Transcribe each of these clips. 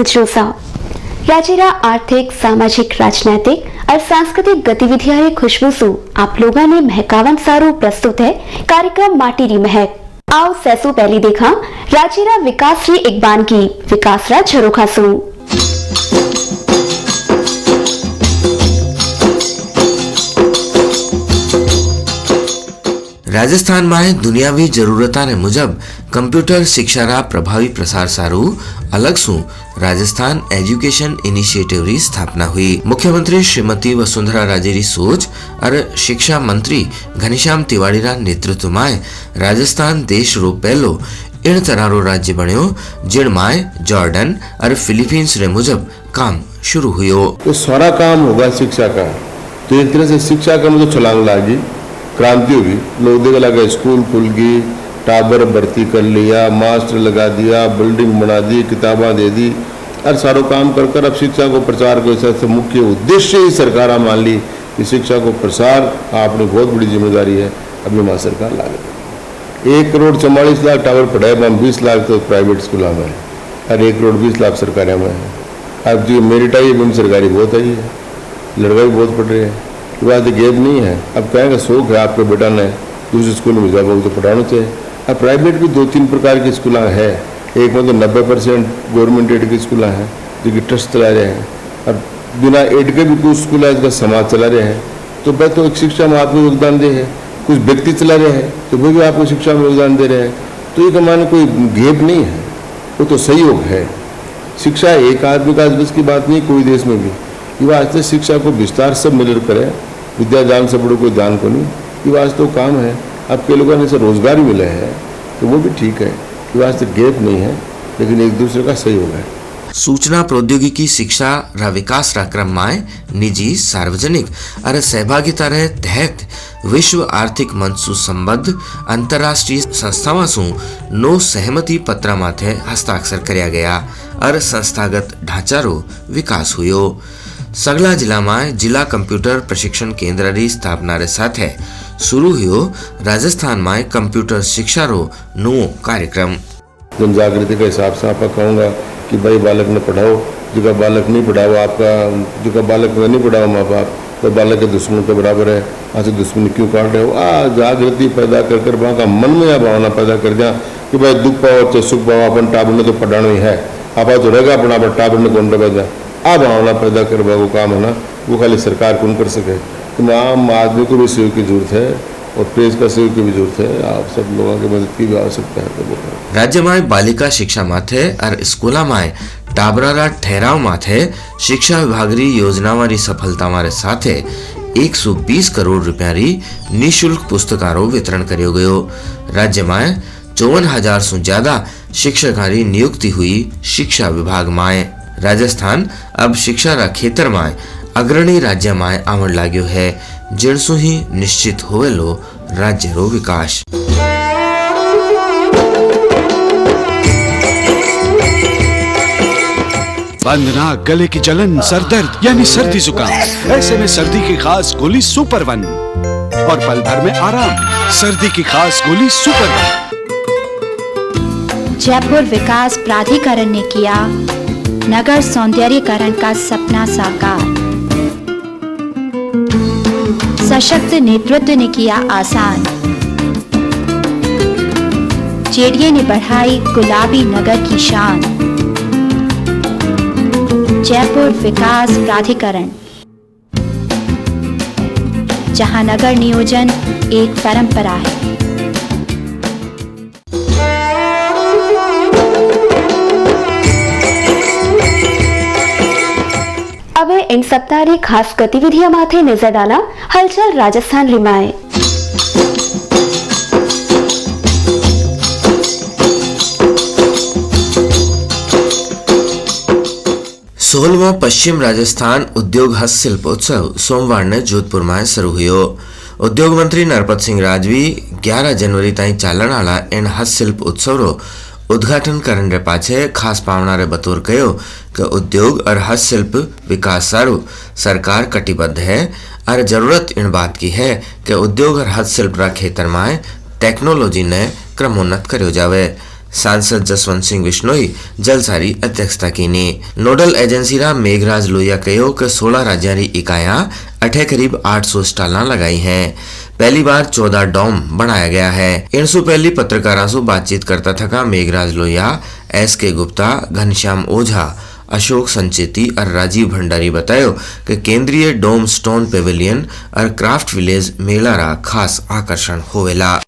जोसा राज्य आर्थिक सामाजिक राजनैतिक और सांस्कृतिक गतिविधियां खुशबू सु आप लोगों ने महकावन सारू प्रस्तुत है कार्यक्रम माटी री महक। आओ सैसु पहली देखा राज्य विकास री एक बानगी विकास रा झरोखा सु। राजस्थान में दुनियावी जरूरता ने मुजब कंप्यूटर शिक्षा रा प्रभावी प्रसार सारू अलग सु राजस्थान एजुकेशन इनिशिएटिव री स्थापना हुई। मुख्यमंत्री श्रीमती वसुंधरा राजे री सोच और शिक्षा मंत्री घनश्याम तिवाड़ी रा नेतृत्व में राजस्थान देश रो पहलो इन तरह रो राज्य बन्यो जिन में जॉर्डन और फिलीपींस रे मुजब काम शुरू हुयो। तो सारा काम होगा शिक्षा का, तो एक तरह से शिक्षा का मुझे छलांग लागी, क्रांति होगी। लोग देखने लगे स्कूल खुल गई, टावर भर्ती कर लिया, मास्टर लगा दिया, बिल्डिंग बना दी, किताबें दे दी और सारा काम कर कर अब शिक्षा को प्रचार को सबसे मुख्य उद्देश्य ही सरकार मान ली कि शिक्षा को प्रसार आपने बहुत बड़ी जिम्मेदारी है। अभी हमारी सरकार ला गई 1 करोड़ 44 लाख टावर पढ़ाए, 20 लाख तो प्राइवेट स्कूल में है और 1 करोड़ 20 लाख सरकारी में है। अब जो मेरिट आई है सरकारी बहुत आई है, लड़का भी बहुत पढ़ रहे हैं, बात गैप नहीं है। अब कहेंगे शौक है आपके बेटा ने दूसरे स्कूल में जाएगा तो पढ़ाना चाहिए। अब प्राइवेट भी 2-3 प्रकार की स्कूल है, एक में तो 90% गवर्नमेंट एड की स्कूल हैं जो कि ट्रस्ट चला रहे हैं और बिना एड के भी कुछ स्कूल है इसका समाज चला रहे हैं। तो भाई तो शिक्षा में आपको योगदान दे है, कुछ व्यक्ति चला रहे हैं तो वो भी आपको शिक्षा में योगदान दे रहे हैं। तो ये कमाने कोई गैप नहीं है, वो तो सहयोग है। शिक्षा एक आदमी का बस की बात नहीं, कोई देश में भी ये वास्ते शिक्षा को विस्तार सब मिलकर करें। विद्या दान से बड़ो कोई दान को नहीं, ये वास्तव काम है। अब कई लोगों ने से रोजगार भी मिले हैं तो वो भी ठीक है, ये वास्ते गैप नहीं है, लेकिन एक दूसरे का सहयोग है। सूचना प्रौद्योगिकी शिक्षा रा विकास रा क्रम में निजी सार्वजनिक और सहभागिता रे तहत विश्व आर्थिक मंच सु संबद्ध अंतरराष्ट्रीय संस्थाओं सु 9 सहमति पत्र माथे हस्ताक्षर करया गया और संस्थागत ढांचा रो विकास हुयो। सगला जिला में जिला कंप्यूटर प्रशिक्षण केंद्र री स्थापना रे साथे शुरू हुयो राजस्थान में कंप्यूटर शिक्षा रो नवो कार्यक्रम। जन जागृति के हिसाब से आप कहूँगा कि भाई बालक ने पढ़ाओ, जो बालक नहीं पढ़ाओ आपका जो बालक नहीं पढ़ाओ माँ बाप तो बालक के दुश्मन के बराबर है। आज दुश्मनी क्यों काट रहे हो? जागृति पैदा कर कर वहाँ का मन में यह भावना पैदा कर दिया कि भाई दुख पाओ चाहे सुख पाओ अपन टाबर ने तो पढ़ाना ही है, आप तो रहेगा अपना पर टाबर ने कौन रह आ भावना पैदा करवा वो काम है ना, वो खाली सरकार कौन कर सके। तो आम आदमी को भी सहयोग की जरूरत है और प्रेस का सहयोग की भी जरूरत है, आप सब लोगों की मदद की भी आवश्यकता है। तो राज्य में बालिका शिक्षा माथे और स्कूला में टाबरा ठहराव माथे शिक्षा विभाग री योजना वाली सफलता मारे साथे 120 करोड़ रुपया री निःशुल्क पुस्तकारों वितरण करियो गयो। राज्य में 54,000 से ज्यादा शिक्षकों की नियुक्ति हुई शिक्षा विभाग में। राजस्थान अब शिक्षा रा क्षेत्र में अग्रणी राज्य में आवन लाग्यो है, जिनसु ही निश्चित होवेलो राज्य रो विकास। वंदना गले की जलन, सर दर्द यानी सर्दी जुकाम, ऐसे में सर्दी की खास गोली सुपर वन और पल भर में आराम। सर्दी की खास गोली सुपर वन। जयपुर विकास प्राधिकरण ने किया नगर सौंदर्यीकरण का सपना साकार। सशक्त नेतृत्व ने किया आसान। जेडीए ने बढ़ाई गुलाबी नगर की शान। जयपुर विकास प्राधिकरण, जहां नगर नियोजन एक परंपरा है। अब इन सप्ताह की खास गतिविधियां माथे नजर डाला हलचल राजस्थान रिमाए। 16वां पश्चिम राजस्थान उद्योग हस्तशिल्प उत्सव सोमवार ने जोधपुर में शुरू हुयो। उद्योग मंत्री नरपत सिंह राजवी 11 जनवरी ताईं चालण वाला इन हस्तशिल्प उत्सव रो उद्घाटन करने रे पाछे खास पावना रे बतौर कहो कि उद्योग और हस्तशिल्प विकास सारू सरकार कटिबद्ध है और जरूरत इन बात की है कि उद्योग और हस्तशिल्प रा क्षेत्र में टेक्नोलॉजी ने क्रमोन्नत करो जावे। सांसद जसवंत सिंह बिश्नोई जलसारी अध्यक्षता की ने नोडल एजेंसी रा मेघराज लोहिया कहो कि 16 राज्य री इकाइयां अठे करीब 800 स्टालां लगाई हैं। पहली बार 14 डोम बनाया गया है। इनसु पहली पत्रकारों से बातचीत करता थका मेघराज लोहिया, एस.के. गुप्ता, घनश्याम ओझा, अशोक संचेती और राजीव भंडारी बतायो कि केंद्रीय डोम स्टोन पेविलियन और क्राफ्ट विलेज मेला रा खास आकर्षण होवेला।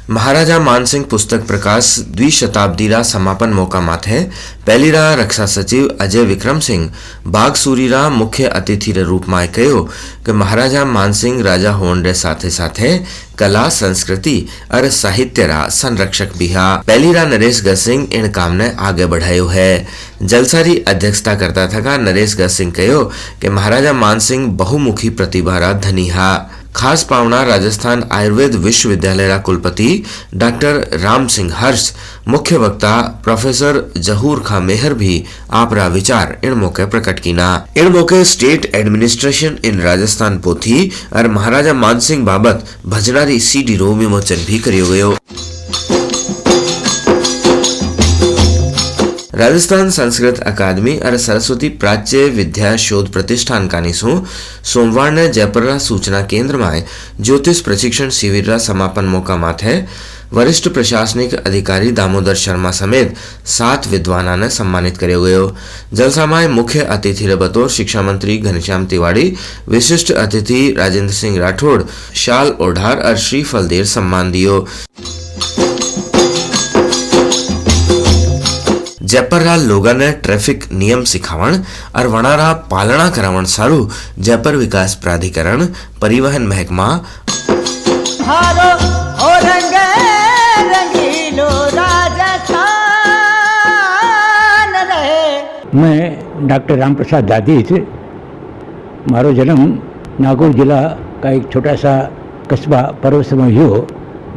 महाराजा मानसिंह पुस्तक प्रकाश द्विशताब्दी रा समापन मौका माथे पहली रा रक्षा सचिव अजय विक्रम सिंह बागसूरी रा मुख्य अतिथि रे रूप में कहो कि महाराजा मानसिंह राजा होने रे साथे साथे कला संस्कृति और साहित्य रा संरक्षक भी हा। पहली रा नरेश गज सिंह इन काम ने आगे बढ़ायो है। जलसारी अध्यक्षता करता थका नरेश गज सिंह कहो कि महाराजा मानसिंह बहुमुखी प्रतिभा रा धनी हा। खास पावना राजस्थान आयुर्वेद विश्वविद्यालय रा कुलपति डॉक्टर राम सिंह हर्ष, मुख्य वक्ता प्रोफेसर जहूर खां मेहर भी आपरा विचार इन मौके प्रकट कीना। इन मौके स्टेट एडमिनिस्ट्रेशन इन राजस्थान पोथी और महाराजा मानसिंह बाबत भजनारी सीडी रो विमोचन भी करियो गयो। राजस्थान संस्कृत अकादमी और सरस्वती प्राच्य विद्या शोध प्रतिष्ठान कानीसु सोमवार ने जयपुर सूचना केंद्र में ज्योतिष प्रशिक्षण शिविर रा समापन मौका माथे वरिष्ठ प्रशासनिक अधिकारी दामोदर शर्मा समेत 7 विद्वाना ने सम्मानित करो गयो। जलसा में मुख्य अतिथि रे बतौर शिक्षा मंत्री घनश्याम तिवाड़ी, विशिष्ट अतिथि राजेंद्र सिंह राठौड़ शाल ओढ़ार और श्रीफल देर सम्मान दियो। जयपुर रा लोगों ने ट्रैफिक नियम सिखावण और वणारा पालना करावण सारू जयपुर विकास प्राधिकरण, परिवहन महकमा मैं डॉक्टर राम प्रसाद दादीज, मारो जन्म नागौर जिला का एक छोटा सा कस्बा पर्वत में हो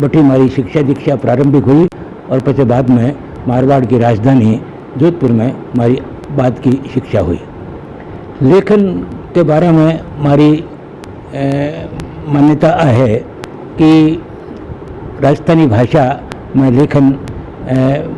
बटी मारी शिक्षा दीक्षा प्रारंभिक हुई और पचे बाद में मारवाड़ की राजधानी जोधपुर में मारी बाद की शिक्षा हुई। लेखन के बारे में मारी मान्यता है कि राजस्थानी भाषा में लेखन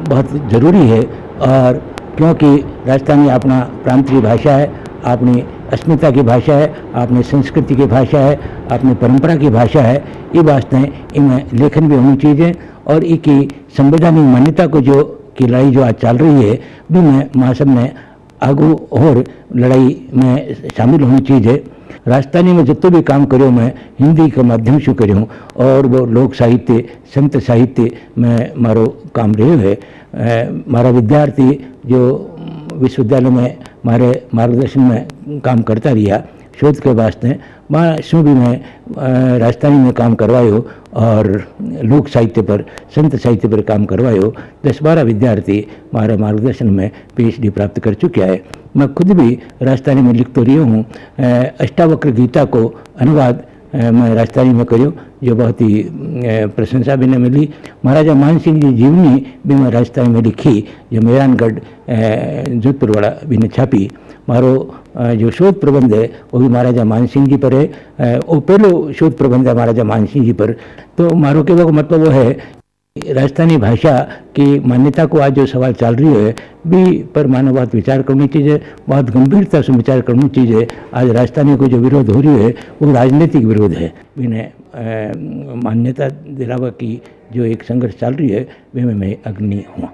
बहुत ज़रूरी है और क्योंकि राजस्थानी अपना प्रांतीय भाषा है, अपनी अस्मिता की भाषा है, अपनी संस्कृति की भाषा है, अपनी परंपरा की भाषा है। ये वास्ते इनमें लेखन भी होनी चाहिए और इसकी संवैधानिक मान्यता को जो की लड़ाई जो आज चल रही है भी में महासभ ने आगू और लड़ाई में शामिल होनी चाहिए। राजस्थानी में जितो भी काम करो मैं हिंदी के माध्यम से करूँ और वो लोक साहित्य संत साहित्य में मारो काम रहे है। मारा विद्यार्थी जो विश्वविद्यालय में मारे मार्गदर्शन में काम करता रहा शोध के वास्ते वहाँ शू भी मैं राजस्थानी में काम करवायो और लोक साहित्य पर संत साहित्य पर काम करवायो। 10-12 विद्यार्थी मारे मार्गदर्शन में PhD प्राप्त कर चुका है। मैं खुद भी राजस्थानी में लिख तो रही हूँ। अष्टावक्र गीता को अनुवाद मैं राजस्थानी में करूँ जो बहुत ही प्रशंसा भी ने मिली। महाराजा मानसिंह जी जीवनी भी मैं राजस्थानी में लिखी जो मेहरानगढ़ जोधपुर वाला भी ने छापी। मारो जो शोध प्रबंध है वो भी महाराजा मानसिंह जी पर है। वो पहलो शोध प्रबंध है महाराजा मानसिंह जी पर। तो मारो कहने का मतलब वो है राजस्थानी भाषा की मान्यता को आज जो सवाल चल रही है भी पर मानव बात विचार करनी चाहिए, बहुत गंभीरता से विचार करनी चाहिए। आज राजस्थानी को जो विरोध हो रही है वो राजनीतिक विरोध है। इन्हें मान्यता दिलावा की जो एक संघर्ष चल रही है वे में मैं अग्रणी हूँ।